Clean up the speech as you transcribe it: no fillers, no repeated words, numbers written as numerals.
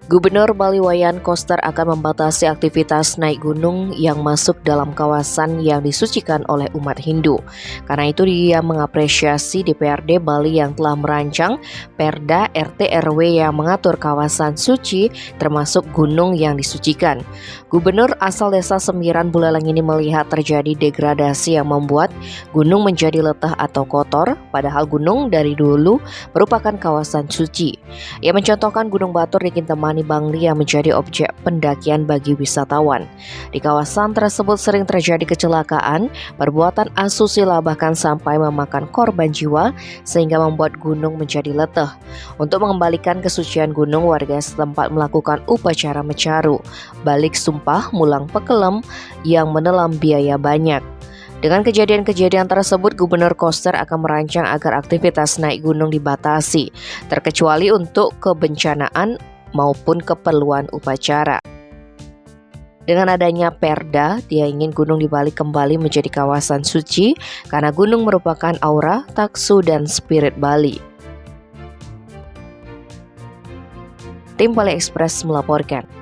Gubernur Bali Wayan Koster akan membatasi aktivitas naik gunung yang masuk dalam kawasan yang disucikan oleh umat Hindu. Karena itu dia mengapresiasi DPRD Bali yang telah merancang Perda RT RW yang mengatur kawasan suci termasuk gunung yang disucikan. Gubernur asal desa Semiran Buleleng ini melihat terjadi degradasi yang membuat gunung menjadi letah atau kotor, padahal gunung dari dulu merupakan kawasan suci. Ia mencontohkan Gunung Batur di Kintamani Bangli yang menjadi objek pendakian bagi wisatawan. Di kawasan tersebut sering terjadi kecelakaan, perbuatan asusila bahkan sampai memakan korban jiwa sehingga membuat gunung menjadi letah. Untuk mengembalikan kesucian gunung, warga setempat melakukan upacara mecaru, balik sumpah mulang pekelem yang menelan biaya banyak. Dengan kejadian-kejadian tersebut, Gubernur Koster akan merancang agar aktivitas naik gunung dibatasi, terkecuali untuk kebencanaan maupun keperluan upacara. Dengan adanya perda, dia ingin Gunung di Bali kembali menjadi kawasan suci karena gunung merupakan aura, taksu, dan spirit Bali. Tim Bali Express melaporkan.